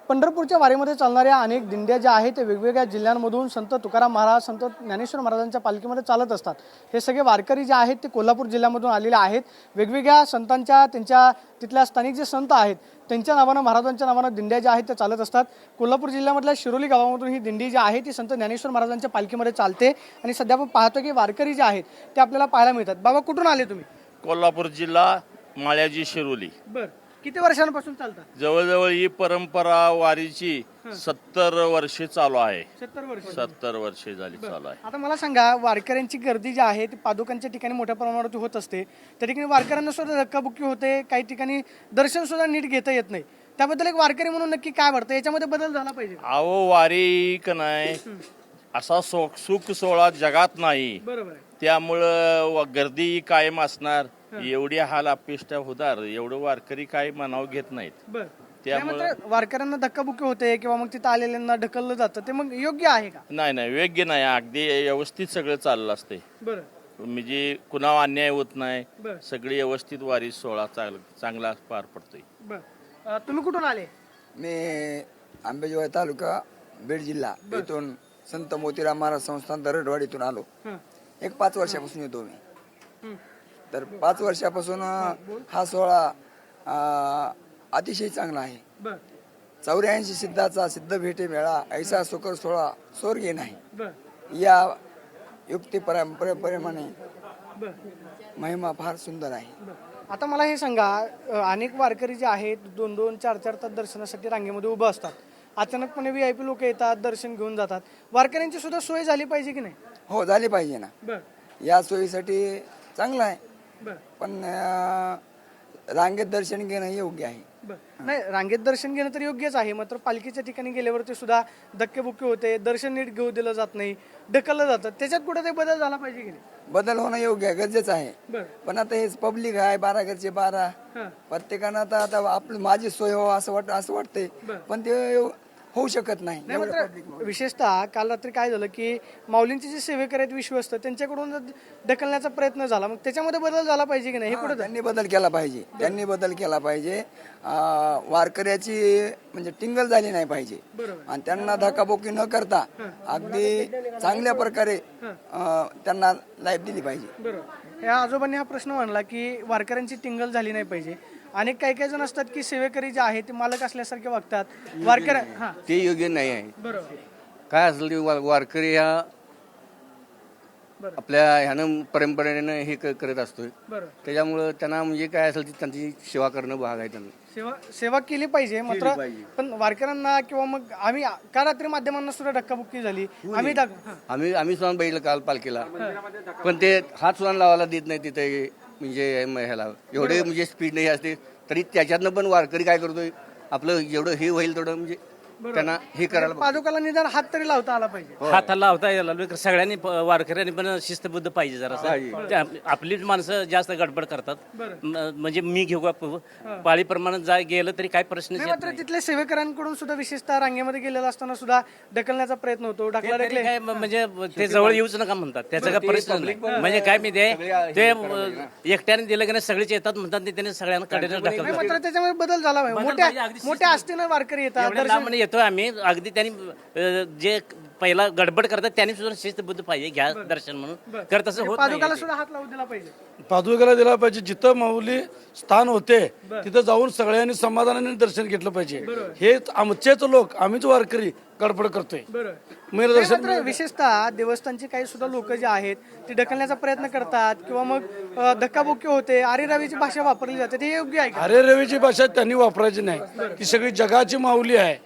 पंढरपूरच्या वारीमध्ये चालणाऱ्या अनेक दिंड्या ज्या आहेत ते वेगवेगळ्या जिल्ह्यांमधून संत तुकाराम महाराज, संत ज्ञानेश्वर महाराजांच्या पालखीमध्ये चालत असतात। हे सगळे वारकरी जे आहेत ते कोल्हापूर जिल्ह्यामधून आलेले आहेत। वेगवेगळ्या संतांच्या त्यांच्या तिथल्या स्थानिक जे संत आहेत त्यांच्या नावानं, महाराजांच्या नावानं दिंड्या ज्या आहेत त्या चालत असतात। कोल्हापूर जिल्ह्यामधल्या शिरोली गावामधून ही दिंडी जी आहे ती संत ज्ञानेश्वर महाराजांच्या पालखीमध्ये चालते आणि सध्या आपण पाहतो की वारकरी जे आहेत ते आपल्याला पाहायला मिळतात। बाबा, कुठून आले तुम्ही? कोल्हापूर जिल्हा, माळ्याजी, शिरोली। बर, किती वर्षांपासून चालतात? जवळजवळ ही परंपरा वारीची 70 वर्षे चालू आहे। 70 वर्षे झाली चालू आहे। आता मला सांगा, वारकऱ्यांची गर्दी जी आहे ती पादुकांच्या ठिकाणी मोठ्या प्रमाणात होत असते, त्या ठिकाणी वारकऱ्यांना सुद्धा धक्काबुक्की होते, काही ठिकाणी दर्शन सुद्धा नीट घेता येत नाही। त्याबद्दल एक वारकरी म्हणून नक्की काय वाटतं, याच्यामध्ये बदल झाला पाहिजे? अहो, वारी का नाही असा सुख सोहळा जगात नाही, बरोबर आहे। त्यामुळं गर्दी कायम असणार। एवढी हाल अपेष्ट होणार, एवढं वारकरी काय मनाव घेत नाहीत। त्यामुळे वारकऱ्यांना धक्काबुक्की होते किंवा मग तिथं आलेल्यांना ढकललं जातं, ते मग योग्य आहे का? नाही, योग्य नाही। अगदी व्यवस्थित सगळं चाललं असते, म्हणजे कुणावर अन्याय होत नाही, सगळी व्यवस्थित वारी सोहळा चांगला पार पडतोय। तुम्ही कुठून आले? मी अंबेजोगाई तालुका, बीड जिल्हा, इथून संत मोतीराम महाराज संस्थान दरडवाडीतून आलो। एक 5 वर्षापासून येतो मी। तर 5 वर्षापासून हा सोहळा अतिशय चांगला आहे। 84 सिद्धाचा सिद्ध भेटे मेळा, ऐसा सुकर सोहळा स्वर्गे नाही, या युक्ती परंपरेप्रमाणे महिमा फार सुंदर आहे। आता मला हे सांगा, अनेक वारकरी जे आहेत 2-2, 4-4 तास दर्शनासाठी रांगेमध्ये उभं असतात। अचानकपणे VIP लोक येतात, दर्शन घेऊन जातात। वारकऱ्यांची सुद्धा सोय झाली पाहिजे की नाही? हो, झाली पाहिजे ना। या सोयीसाठी चांगलं आहे, पण रांगेत दर्शन घेणं योग्य आहे। नाही, रांगेत दर्शन घेणं तर योग्यच आहे, मात्र पालखीच्या ठिकाणी गेल्यावरती सुद्धा धक्केबुक्की होते, दर्शन नीट घेऊ दिलं जात नाही, ढकललं जातं। त्याच्यात कुठे ते बदल झाला पाहिजे की नाही? बदल होणं योग्य आहे, गरजेचं आहे। पण आता हेच पब्लिक आहे, 12 घरचे 12, प्रत्येकानं आता आपली माझी सोय हो असं वाटतंय, पण ते होऊ शकत नाही। विशेषतः काल रात्री काय झालं की माऊलींचे जे सेवेकरी आहेत विश्वस्त, त्यांच्याकडून ढकलण्याचा प्रयत्न झाला, मग त्याच्यामध्ये बदल झाला पाहिजे की नाही? हे कुठे त्यांनी बदल केला पाहिजे। वारकऱ्याची म्हणजे टिंगल झाली नाही पाहिजे आणि त्यांना धक्काबुक्की न करता अगदी चांगल्या प्रकारे त्यांना लाईफ दिली पाहिजे। या आजोबांनी हा प्रश्न मांडला की वारकऱ्यांची टिंगल झाली नाही पाहिजे। अनेक काही जण असतात की सेवेकरी जे आहे ते मालक असल्यासारखे वागतात, वारकऱ्या ते योग्य नाही आहे। बरोबर, काय असेल ते वारकरी ह्या आपल्या ह्यानं परंपरेनं हे करत असतोय, त्याच्यामुळं त्यांना म्हणजे काय असेल त्यांची सेवा करणं भाग आहे। त्यांना सेवा केली पाहिजे, मात्र पण वारकऱ्यांना किंवा मग आम्ही काल रात्री माध्यमांना सुद्धा धक्काबुक्की झाली, आम्ही सुद्धा बैल काल पालखीला, पण ते हात सुद्धा लावायला देत नाही तिथे, म्हणजे ह्याला एवढे म्हणजे स्पीड नाही असते, तरी त्याच्यातनं पण वारकरी काय करतोय, आपलं जेवढं हे होईल तेवढं म्हणजे त्यांना हे करायला, पादुकाला निदान हात तरी लावता आला पाहिजे। हाताला लावता यायला सगळ्यांनी, वारकऱ्यांनी पण शिस्तबद्ध पाहिजे जरा। आपली माणसं जास्त गडबड करतात, म्हणजे मी घेऊ पाळीप्रमाणे गेलं तरी काय प्रश्न नाही। मात्र तिथल्या सेवेकरांकडून सुद्धा विशेषतः रांगेमध्ये गेलेला असताना सुद्धा ढकलण्याचा प्रयत्न होतो, काय म्हणजे ते जवळ येऊच नका म्हणतात, त्याचा काय प्रश्न नाही। म्हणजे काय मी ते एकट्याने दिलं की नाही सगळेच येतात म्हणतात, त्याने सगळ्यांना कडेने ढकलतात। मात्र त्याच्यामध्ये बदल झाला पाहिजे, मोठ्या आस्थेनं वारकरी येतात, येतोय आम्ही, अगदी त्यांनी जे पहिला गडबड करतात त्यांनी सुद्धा शिस्तबद्ध पाहिजे, घ्या दर्शन म्हणून करत असं होत पादुकाला सुद्धा हात लावू दिला पाहिजे, पादुकाला दिला पाहिजे। जिथं माऊली स्थान होते तिथं जाऊन सगळ्यांनी समाधानाने दर्शन घेतलं पाहिजे। हे आमचेच लोक, आम्हीच वारकरी गडबड करतोय। विशेषतः देवस्थानचे काही सुद्धा लोक जे आहेत ते ढकलण्याचा प्रयत्न करतात किंवा मग धक्काबुक्की होते, आरेरावीची भाषा वापरली जाते, ते योग्य आहे का? आरेरावीची भाषा त्यांनी वापरायची नाही, ती सगळी जगाची माऊली आहे।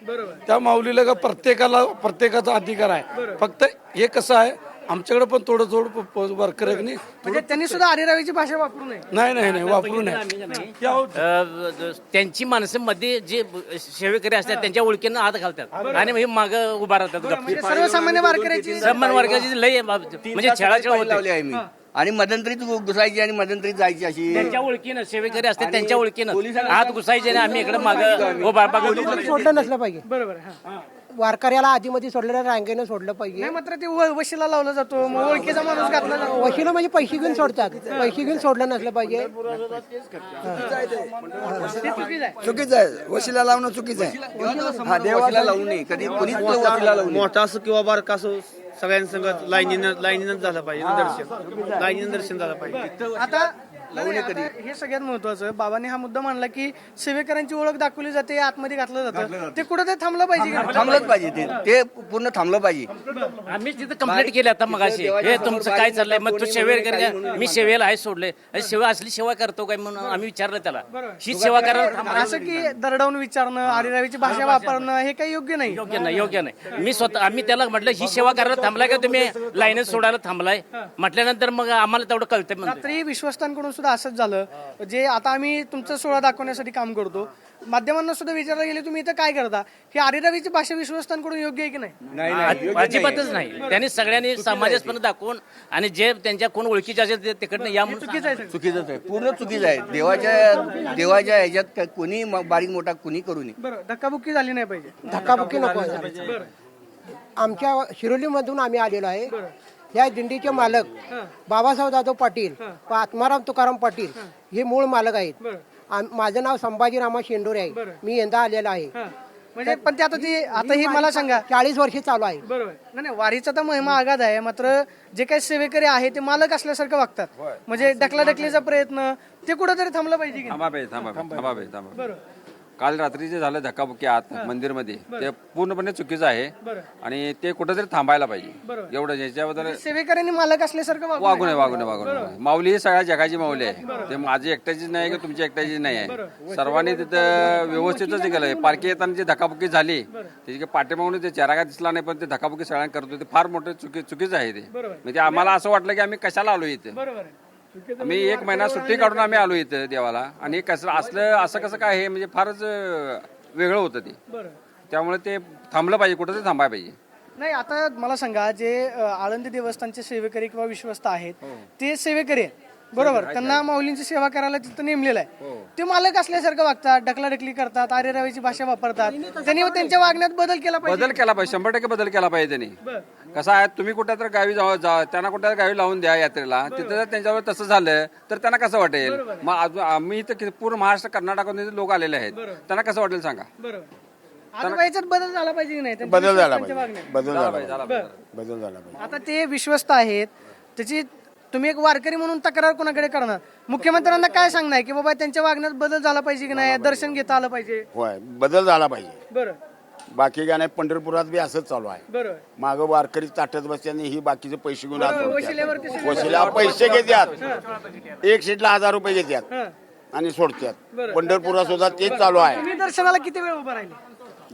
त्या माऊलीला का प्रत्येकाचा अधिकार आहे, फक्त हे कसं आहे आमच्याकडे पण थोडं वारकरी म्हणजे त्यांनी सुद्धा आरेरावीची भाषा वापरू नये? नाही वापरू नये। त्यांची माणसं मध्ये जे सेवेकरी असतात त्यांच्या ओळखीनं हात घालतात आणि माग उभा राहतात। सर्वसामान्य वारकऱ्याची सन्मान वर्गाची लय म्हणजे छेळाछेळ होते, आणि मध्यंतरीच घुसायची आणि मध्यंतरीत जायची अशी. त्यांच्या ओळखीनं सेवेकरी असते त्यांच्या ओळखीनं आत घुसायचे आणि आम्ही इकडे मागं हो बाबा सोडलं नसलं पाहिजे. बरोबर हा. वारकऱ्याला आधीमध्ये सोडलेल्या रांगेनं सोडलं पाहिजे. नाही मात्र ते वशीला लावला जातो, मग ओळखीचा माणूस घातला जातो. वशिला म्हणजे पैसे घेऊन सोडतात, पैसे घेऊन सोडलं नसलं पाहिजे. ते चुकीचं आहे. चुकीचं आहे, वशिला लावणं चुकीचं आहे. हा देवाला लावू नये कधी कोणीच वशिला लावू नये. मोठा असो किंवा बारका असो सगळ्यांसंगत लाईनीनं झालं पाहिजे दर्शन, लाईनीनं दर्शन झालं पाहिजे. आता हे सगळ्यात महत्वाचं, बाबांनी हा मुद्दा मांडला की सेवेकरांची ओळख दाखवली जाते, आतमध्ये घातलं जातं, ते कुठं थांबलं पाहिजे का? थांबलंच पाहिजे ते पूर्ण थांबलं पाहिजे. आम्ही तिथं कंप्लेंट केली आता मग अशी हे तुमचं काय चाललंय मग तू सेवेकरी मी सेवेला आहे सोडले सेवा असली सेवा करतो काय म्हणून आम्ही विचारलं त्याला ही सेवा करायला थांबा. असं की दरडावून विचारणं, आरेरावीची भाषा वापरणं हे काही योग्य नाही. योग्य नाही मी स्वतः आम्ही त्याला म्हटलं ही सेवा करायला थांबलाय का तुम्ही लाईनच सोडायला थांबलाय म्हटल्यानंतर मग आम्हाला तेवढं कळतंय म्हणतो. रात्री विश्वस्तांकडून सुद्धा असंच झालं, जे आता आम्ही तुमचं सोहळा दाखवण्यासाठी काम करतो, माध्यमांना सुद्धा विचारलं गेले तुम्ही इथं काय करता, ही आरेरावीची भाषा विश्वस्तांकडून योग्य आहे की नाही? अजिबातच नाही. त्यांनी सगळ्यांनी समाजासपणे दाखवून आणि जे त्यांच्या कोण ओळखीचे असेल ते तिकडनं या म्हणून चुकीचं आहे सगळं. चुकीचंच आहे, पूर्ण चुकीचं आहे. देवाच्या ह्याच्यात कोणी बारीक मोठा कोणी करू नये. बरं, धक्काबुक्की झाली नाही पाहिजे. धक्काबुक्की नको आहे. आमच्या शिरोलीमधून आम्ही आलेलो आहे. या दिंडीचे मालक बाबासाहेब जाधव पाटील व आत्माराम तुकाराम पाटील हे मूळ मालक आहेत. माझं नाव संभाजी रामा शेंडोरे आहे. मी यंदा आलेला आहे. म्हणजे पण ते आता हे मला सांगा, 40 वर्षे चालू आहे. बरोबर. नाही वारीचा तर महिमा आगाध आहे, मात्र जे काही सेवेकरी आहे ते मालक असल्यासारखं वागतात. म्हणजे ढकलाढकलीचा प्रयत्न ते कुठेतरी थांबलं पाहिजे की नाही? थांबा. काल रात्री जे झालं धक्काबुक्की आत मंदिरमध्ये ते पूर्णपणे चुकीचं आहे आणि ते कुठेतरी थांबायला पाहिजे. एवढं याच्याबद्दल सेवेकऱ्यांनी मालक असल्यासारखं वागू नये. माऊली ही सगळ्या जगाची माऊली आहे. ते माझी एकट्याची नाही की तुमची एकट्याची नाही आहे. सर्वांनी तिथं व्यवस्थितच केलंय. पालखी येताना जी धक्काबुक्की झाली त्याची पाठीमागून ते चेहरा काय दिसला नाही, पण ते धक्काबुक्की सगळ्यांना करतो ते फार मोठं चुकीचं आहे. ते म्हणजे आम्हाला असं वाटलं की आम्ही कशाला आलो इथे. आम्ही 1 महिना सुट्टी काढून आम्ही आलो इथं देवाला आणि कसं असं कसं काय हे म्हणजे फारच वेगळं होतं ते. त्यामुळे ते थांबलं पाहिजे, कुठं ते थांबायला पाहिजे. नाही आता मला सांगा, जे आळंदी देवस्थानचे सेवेकरी किंवा विश्वस्त आहेत ते सेवेकरी आहेत बरोबर, त्यांना माऊलींची सेवा करायला तिथं नेमलेलं आहे. ते मालक असल्यासारखं वागतात, ढकलाढकली करतात, आरेरावीची भाषा वापरतात. त्यांनी त्यांच्या वागण्यात बदल केला पाहिजे. 100% बदल केला पाहिजे त्यांनी. कसं आहे, तुम्ही कुठे तर गावी त्यांना कुठे गावी लावून द्या यात्रेला, तिथं जर त्यांच्यावर तसं झालं तर त्यांना कसं वाटेल. मग आम्ही इथं पूर्ण महाराष्ट्र कर्नाटकातून लोक आलेले आहेत, त्यांना कसं वाटेल सांगा. याच्यात बदल झाला पाहिजे की नाही? बदल झाला त्यांच्या पाहिजे. वागण्यात. बदल झाला पाहिजे. आता ते विश्वस्त आहेत, त्याची तुम्ही एक वारकरी म्हणून तक्रार कोणाकडे करणार? मुख्यमंत्र्यांना काय सांगणार की बाबा त्यांच्या वागण्यात बदल झाला पाहिजे की नाही, दर्शन घेता आलं पाहिजे? होय, बदल झाला पाहिजे. बरं बाकी काय नाही, पंढरपुरात बी असंच चालू आहे. बरं मागं वारकरी ताटत बसल्याने ही बाकीचे पैसे घेऊन आत वशिल्यावरती सोडतात. वशिला पैसे घेतात, 1 सीटला 1000 रुपये घेतात आणि सोडतात. पंढरपुरात सुद्धा तेच चालू आहे. तुम्ही दर्शनाला किती वेळ उभं राहिले?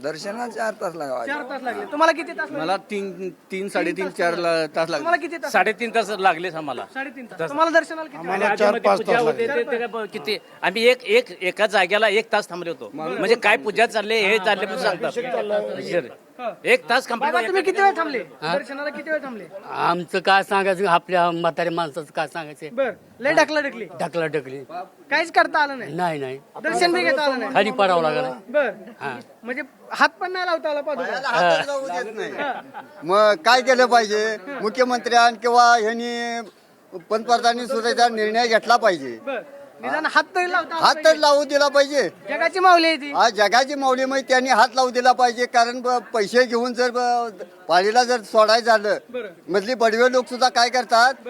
दर्शनाला 4 तास लागावा. 4 तास लागले. तुम्हाला किती तास लागले? मला 3, 3.5, 4 तास लागले. तुम्हाला किती तास? 3.5 तास लागलेच आम्हाला. 3.5 तास. तुम्हाला दर्शनाला किती? आणि आधीमध्ये पूजा होते ते काय किती आम्ही एका जागेला 1 तास थांबले होतो. म्हणजे काय पूजा चालले हे चालले पण सांगतात. 1 तास बाबा, कंप्लीट. तुम्ही किती वेळ थांबले दर्शनाला? किती वेळ थांबले? आमचं काय सांगायचं, आपल्या म्हाताऱ्या माणसाचं काय सांगायचं. बर, लय ढकली ढकली काहीच करता आलं नाही, नाही दर्शन बी घेता आलं नाही. खाली पडावं लागलं. बर, म्हणजे हात पण नाही लावता आला पाहिजे. मग काय केलं पाहिजे? मुख्यमंत्र्यांनी किंवा ह्यांनी पंतप्रधानांनी सुद्धा निर्णय घेतला पाहिजे. बर, निदान हात तरी लावता आला हात तर लावू दिला पाहिजे. पाहिजे. जगाची माऊली आहे ती. आज जगाची माऊलीमुळे त्यांनी हात लावू दिला पाहिजे. कारण पैसे घेऊन जर पाळीला जर सोडायचं झालं, मधली बडवे लोक सुद्धा काय करतात,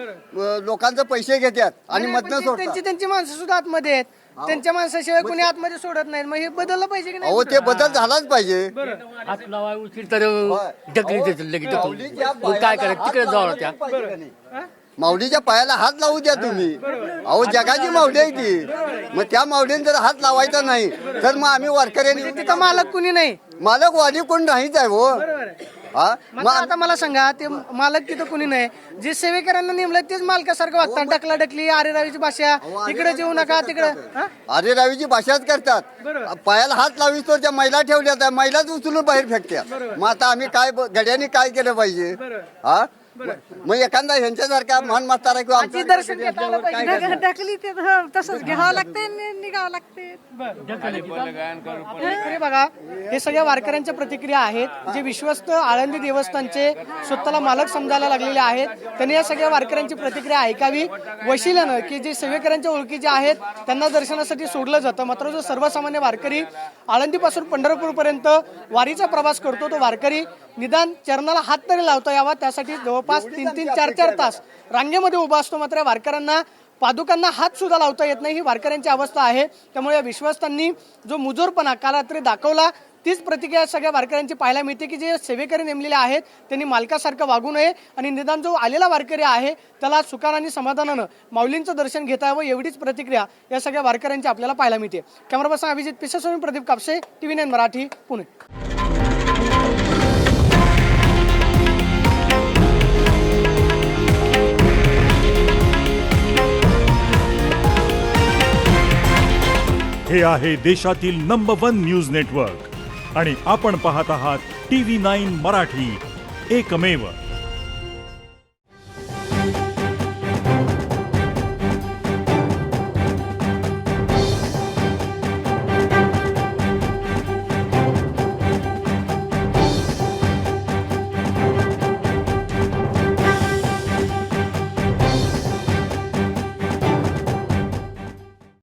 लोकांचे पैसे घेतात आणि मधनं सोडतात. त्यांची माणसं सुद्धा आतमध्ये आहेत, त्यांच्या माणसाशिवाय कोणी आतमध्ये सोडत नाही. मग हे बदललं पाहिजे की नाही? अहो, ते बदल झालाच पाहिजे. हात लावाय उशीर तर ढकली देतील लगेच ढकलून. मग काय करायचं, तिकडे जावं त्या. माऊलीच्या पायाला हात लावू द्या तुम्ही. अहो, जगाची माऊली आहे ती. मग त्या माऊलीने जर हात लावायचा नाही तर मग आम्ही वारकऱ्यांनी, तिथं मालक कुणी नाही, मालक वाली कोण नाहीच आहे. हो, हा, मग आता मला सांगा, ते मालक तिथं कुणी नाही, जे सेवेकरांना नेमलं तेच मालकासारखं वागतात. ढकलाढकली, आरेरावीची भाषा, इकडे जेवू नका तिकडे. अरे रावीची भाषाच करतात. पायाला हात लावीस तर त्या महिला ठेवल्या, त्या महिलाच उचलून बाहेर फेकतात. मग आता आम्ही काय गड्यांनी काय केलं पाहिजे? हा, मग एखादा ह्यांच्यासारखा महान मास्तर आहे किंवा आजी दर्शन घेता आलं पाहिजे. ढकली ते तसंच घ्यावं लागते निघावं लागते. इकडे बघा, हे सगळ्या वारकऱ्यांच्या प्रतिक्रिया आहेत जे विश्वस्त आळंदी देवस्थानचे स्वतःला मालक समजायला लागलेले आहेत. त्यांनी या सगळ्या वारकऱ्यांची प्रतिक्रिया ऐकावी. वशिल्यानं की जे सेवेकऱ्यांच्या ओळखीचे आहेत त्यांना दर्शनासाठी सोडलं जातं, मात्र जो सर्वसामान्य वारकरी आळंदीपासून पंढरपूरपर्यंत वारीचा प्रवास करतो तो वारकरी निदान चरणाला हात तरी लावता यावा त्यासाठी जवळपास 3-3, 4-4 तास रांगेमध्ये उभा असतो. मात्र या वारकऱ्यांना पादुकांना हात सुद्धा लावता येत नाही, ही वारकऱ्यांची अवस्था आहे. त्यामुळे या विश्वासांनी जो मुजोरपणा काल रात्री दाखवला तीच प्रतिक्रिया सगळ्या वारकऱ्यांची पाहायला मिळते की जे सेवेकरी नेमलेले आहेत त्यांनी मालकासारखं वागू नये आणि निदान जो आलेला वारकरी आहे त्याला सुखानं आणि समाधानानं माऊलींचं दर्शन घेता यावं एवढीच प्रतिक्रिया या सगळ्या वारकऱ्यांची आपल्याला पाहायला मिळते. कॅमेरा पर्सन अभिजित पिसेसोनी, प्रदीप कापसे, TV9 मराठी, पुणे. हे आहे देशातील नंबर 1 न्यूज नेटवर्क आणि आपण पाहत आहात TV9 मराठी, एकमेव.